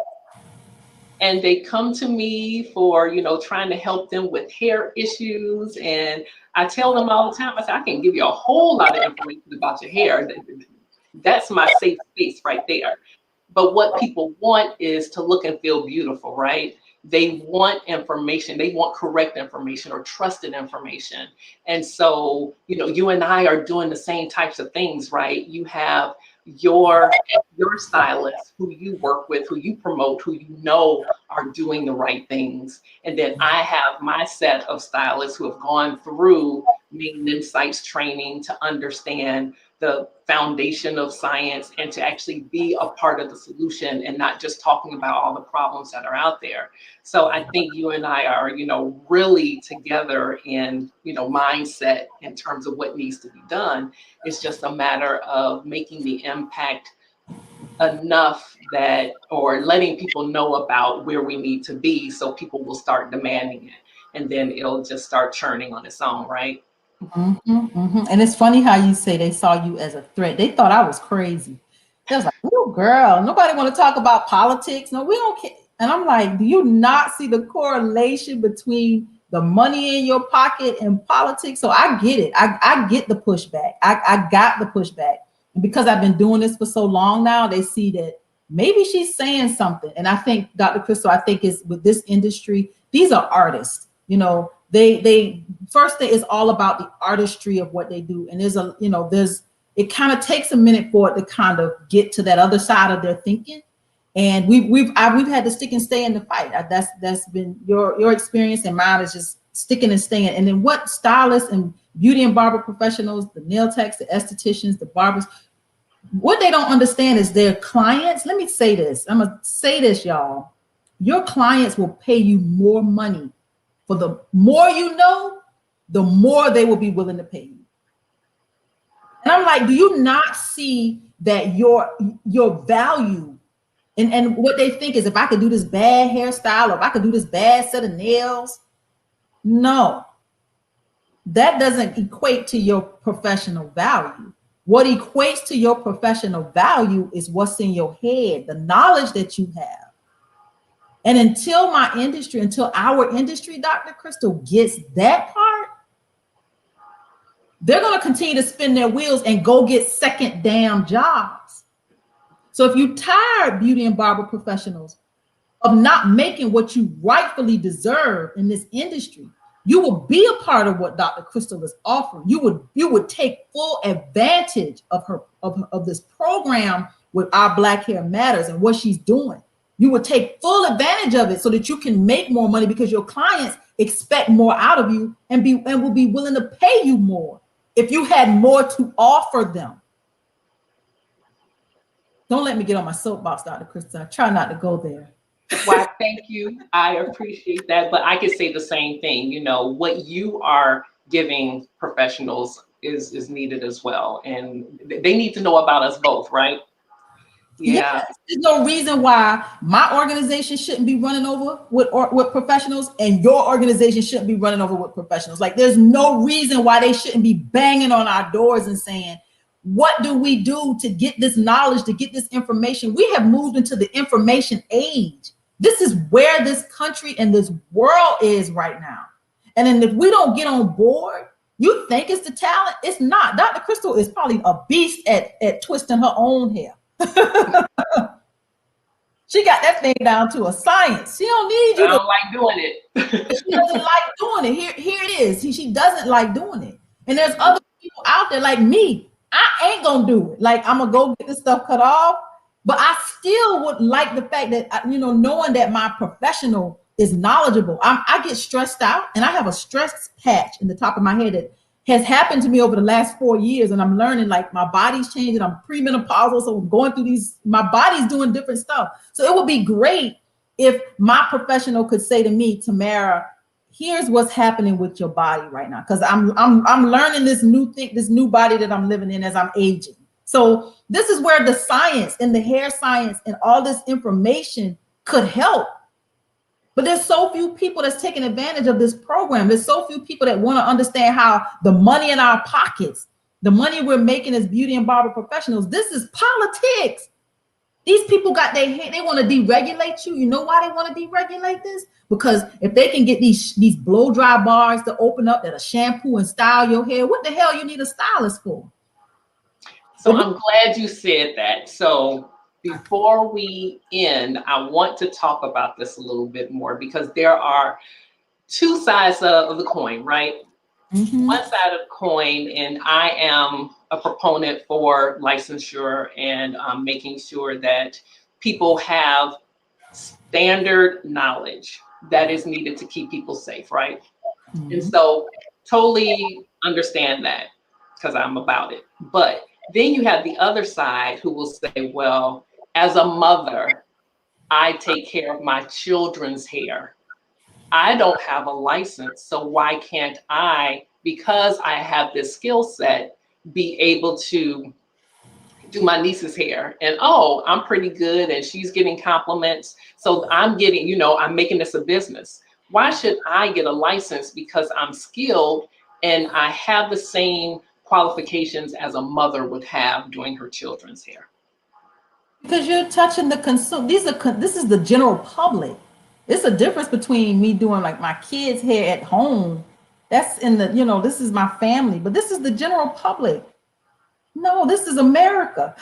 And they come to me for, trying to help them with hair issues. And I tell them all the time, I say, I can give you a whole lot of information about your hair. That's my safe space right there. But what people want is to look and feel beautiful, right? They want information. They want correct information or trusted information. And so, you and I are doing the same types of things, right? You have your stylist who you work with, who you promote, who you know are doing the right things. And then I have my set of stylists who have gone through Main Insights training to understand the foundation of science and to actually be a part of the solution and not just talking about all the problems that are out there. So I think you and I are, really together in, mindset in terms of what needs to be done. It's just a matter of making the impact enough that, or letting people know about where we need to be so people will start demanding it. And then it'll just start churning on its own, right? And it's funny how you say they saw you as a threat. They thought I was crazy. They was like, "Oh, girl, nobody want to talk about politics. No, we don't care." And I'm like, "Do you not see the correlation between the money in your pocket and politics?" So I get it. I get the pushback. I got the pushback. And because I've been doing this for so long now, they see that maybe she's saying something. And I think, Dr. Crystal, I think is with this industry, these are artists. They first thing is all about the artistry of what they do. And it kind of takes a minute for it to kind of get to that other side of their thinking. And we've had to stick and stay in the fight. That's been your experience, and mine is just sticking and staying. And then what stylists and beauty and barber professionals, the nail techs, the estheticians, the barbers, what they don't understand is their clients. Let me say this. I'm gonna say this, y'all. Your clients will pay you more money. For the more you know, the more they will be willing to pay you. And I'm like, do you not see that your value and what they think is, if I could do this bad hairstyle or if I could do this bad set of nails? No, that doesn't equate to your professional value. What equates to your professional value is what's in your head, the knowledge that you have. And until our industry, Dr. Crystal, gets that part, they're going to continue to spin their wheels and go get second damn jobs. So if you tired, beauty and barber professionals, of not making what you rightfully deserve in this industry, you will be a part of what Dr. Crystal is offering. You would take full advantage of this program with our Black Hair Matters and what she's doing. You would take full advantage of it so that you can make more money, because your clients expect more out of you and will be willing to pay you more if you had more to offer them. Don't let me get on my soapbox, Dr. Crystal. I try not to go there. Why, thank you. I appreciate that. But I could say the same thing. What you are giving professionals is needed as well. And they need to know about us both, right? Yeah. Yes, there's no reason why my organization shouldn't be running over with professionals and your organization shouldn't be running over with professionals. Like there's no reason why they shouldn't be banging on our doors and saying, what do we do to get this knowledge, to get this information? We have moved into the information age. This is where this country and this world is right now. And then if we don't get on board, you think it's the talent? It's not. Dr. Crystal is probably a beast at twisting her own hair. She got that thing down to a science. She don't need you. I don't like doing it. She doesn't like doing it. Here it is. She doesn't like doing it. And there's other people out there like me. I ain't gonna do it. Like I'm gonna go get this stuff cut off. But I still would like the fact that knowing that my professional is knowledgeable. I get stressed out, and I have a stress patch in the top of my head that has happened to me over the last 4 years, and I'm learning like my body's changing. I'm premenopausal, so I'm going through my body's doing different stuff. So it would be great if my professional could say to me, Tamara, here's what's happening with your body right now, because I'm learning this new thing, this new body that I'm living in as I'm aging. So this is where the science and the hair science and all this information could help. But there's so few people that's taking advantage of this program. There's so few people that want to understand how the money in our pockets, the money we're making as beauty and barber professionals, this is politics. These people got their head, they want to deregulate you. You know why they want to deregulate this? Because if they can get these blow dry bars to open up that'll shampoo and style your hair, what the hell you need a stylist for? So I'm glad you said that. So before we end, I want to talk about this a little bit more because there are two sides of the coin, right? Mm-hmm. One side of the coin, and I am a proponent for licensure and making sure that people have standard knowledge that is needed to keep people safe, right? Mm-hmm. And so totally understand that because I'm about it. But then you have the other side who will say, well, as a mother, I take care of my children's hair. I don't have a license, so why can't I, because I have this skill set, be able to do my niece's hair? And oh, I'm pretty good and she's getting compliments. So I'm getting, I'm making this a business. Why should I get a license because I'm skilled and I have the same qualifications as a mother would have doing her children's hair? Because you're touching the consumer. This is the general public. It's a difference between me doing like my kids' hair at home. That's in the, this is my family, but this is the general public. No, this is America.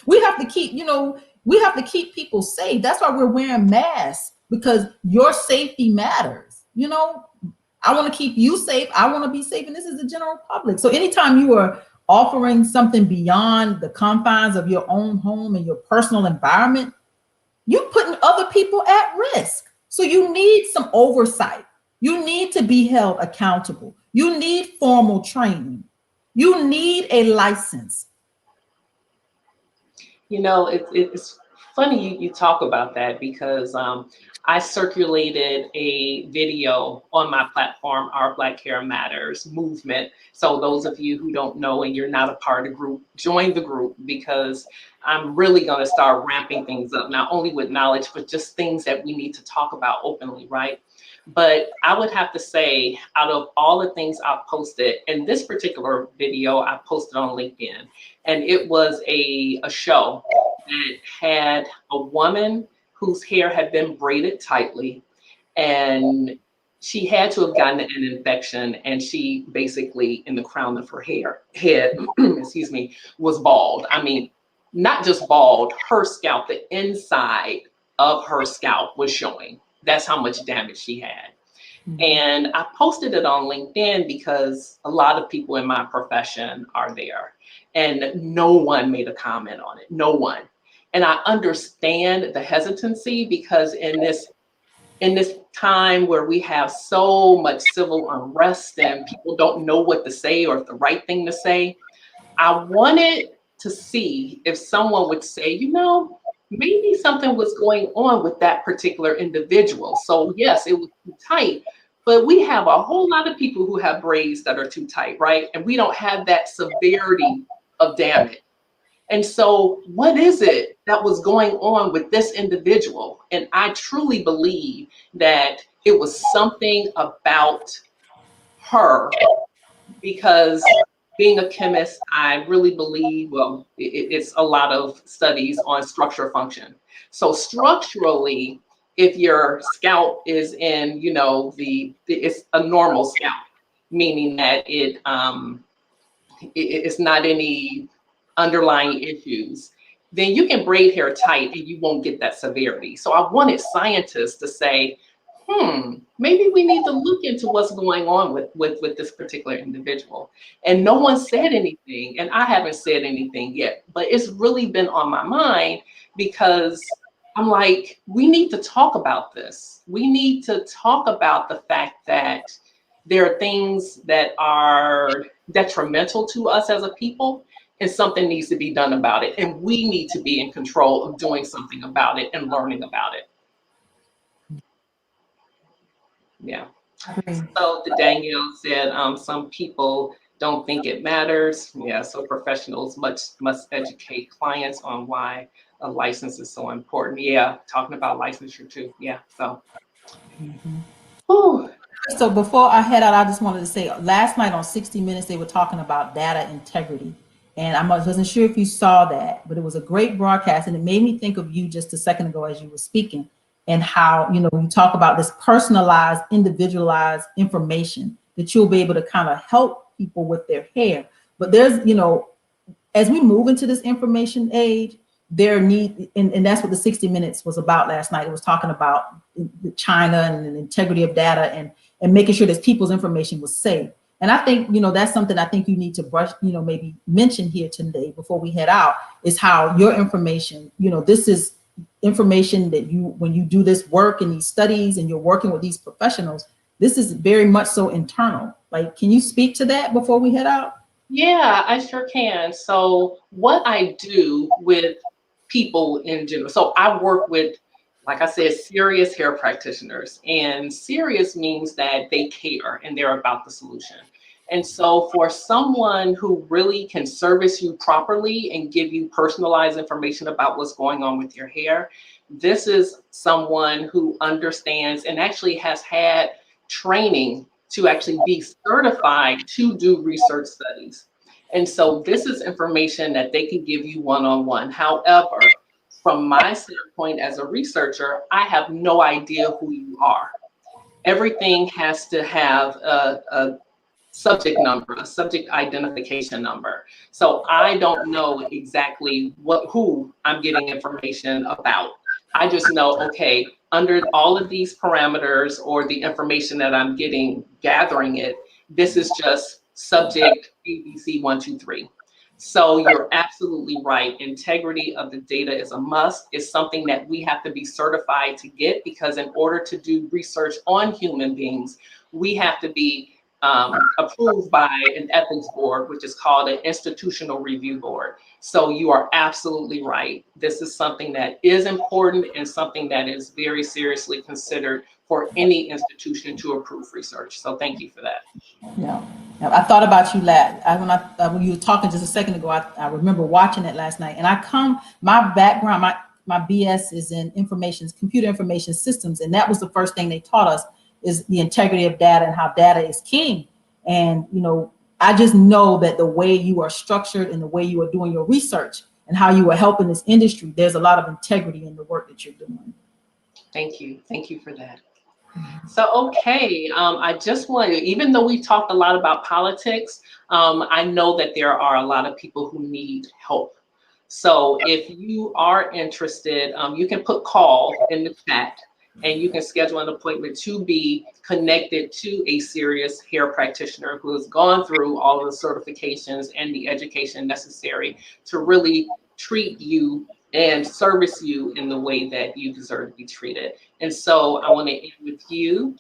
We have to keep people safe. That's why we're wearing masks, because your safety matters. I want to keep you safe. I want to be safe. And this is the general public. So anytime you are offering something beyond the confines of your own home and your personal environment, you're putting other people at risk. So you need some oversight. You need to be held accountable. You need formal training. You need a license. It's funny you talk about that because I circulated a video on my platform, Our Black Hair Matters movement. So those of you who don't know and you're not a part of the group, join the group, because I'm really going to start ramping things up, not only with knowledge, but just things that we need to talk about openly, right? But I would have to say, out of all the things I posted, in this particular video, I posted on LinkedIn, and it was a show that had a woman whose hair had been braided tightly, and she had to have gotten an infection, and she basically, in the crown of her head, excuse me, was bald. I mean, not just bald, her scalp, the inside of her scalp was showing. That's how much damage she had. Mm-hmm. And I posted it on LinkedIn because a lot of people in my profession are there, and no one made a comment on it. No one. And I understand the hesitancy, because in this time where we have so much civil unrest and people don't know what to say or the right thing to say, I wanted to see if someone would say, maybe something was going on with that particular individual. So yes, it was tight, But we have a whole lot of people who have braids that are too tight, right? And we don't have that severity of damage. And so, what is it that was going on with this individual? And I truly believe that it was something about her, because being a chemist, I really believe, well, it's a lot of studies on structure function. So structurally, if your scalp is in, it's a normal scalp, meaning that it's not any underlying issues, then you can braid hair tight and you won't get that severity. So I wanted scientists to say, maybe we need to look into what's going on with this particular individual. And no one said anything, and I haven't said anything yet, but it's really been on my mind because I'm like, we need to talk about this. We need to talk about the fact that there are things that are detrimental to us as a people, and something needs to be done about it. And we need to be in control of doing something about it and learning about it. Yeah. So the Danielle said, some people don't think it matters. Yeah, so professionals must educate clients on why a license is so important. Yeah, talking about licensure too. Yeah, so. Whew. So before I head out, I just wanted to say last night on 60 Minutes, they were talking about data integrity. And I wasn't sure if you saw that, but it was a great broadcast. And it made me think of you just a second ago as you were speaking, and how, you talk about this personalized, individualized information that you'll be able to kind of help people with their hair. But there's, as we move into this information age, and that's what the 60 Minutes was about last night. It was talking about China and the integrity of data, and making sure that people's information was safe. And I think, that's something I think you need to brush, maybe mention here today before we head out, is how your information, this is information that when you do this work in these studies and you're working with these professionals, this is very much so internal. Like, can you speak to that before we head out? Yeah, I sure can. So what I do with people in general, so I work with, like I said, serious hair practitioners, and serious means that they care and they're about the solution. And so for someone who really can service you properly and give you personalized information about what's going on with your hair, this is someone who understands and actually has had training to actually be certified to do research studies. And so this is information that they can give you one-on-one. However, from my standpoint as a researcher, I have no idea who you are. Everything has to have a subject number, a subject identification number. So I don't know exactly who I'm getting information about. I just know, okay, under all of these parameters or the information that I'm gathering it, this is just subject ABC123. So you're absolutely right. Integrity of the data is a must. It's something that we have to be certified to get, because in order to do research on human beings, we have to be approved by an ethics board, which is called an institutional review board. So you are absolutely right. This is something that is important and something that is very seriously considered for any institution to approve research. So thank you for that. Yeah. I thought about you when you were talking just a second ago. I remember watching it last night, and my background, my BS is in computer information systems, and that was the first thing they taught us, is the integrity of data and how data is king. And I just know that the way you are structured and the way you are doing your research and how you are helping this industry, there's a lot of integrity in the work that you're doing. Thank you for that. So, okay, I just want to, even though we talked a lot about politics, I know that there are a lot of people who need help. So if you are interested, you can put call in the chat, and you can schedule an appointment to be connected to a serious hair practitioner who has gone through all of the certifications and the education necessary to really treat you and service you in the way that you deserve to be treated. And so I want to end with you,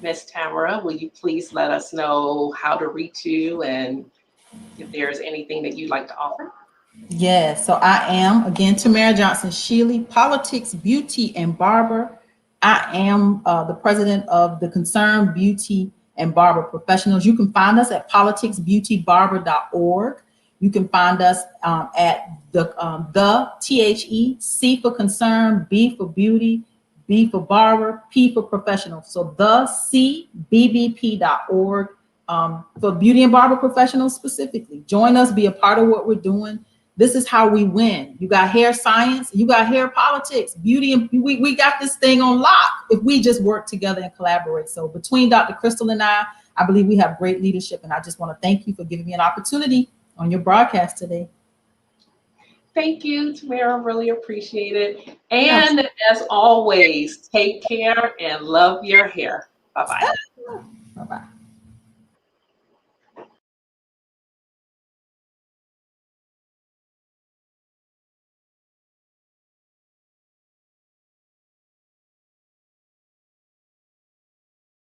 Miss Tamara. Will you please let us know how to reach you and if there's anything that you'd like to offer? Yes. So I am, again, Tamara Johnson Shealy, politics, beauty, and barber. I am the president of the Concerned Beauty and Barber Professionals. You can find us at politicsbeautybarber.org. You can find us at the THE, C for concern, B for beauty, B for barber, P for professional. So the CBBP.org for beauty and barber professionals specifically. Join us, be a part of what we're doing. This is how we win. You got hair science, you got hair politics, beauty, and we got this thing on lock if we just work together and collaborate. So between Dr. Crystal and I believe we have great leadership, and I just want to thank you for giving me an opportunity on your broadcast today. Thank you, Tamara. Really appreciate it. And as always, take care and love your hair. Bye-bye. Bye-bye.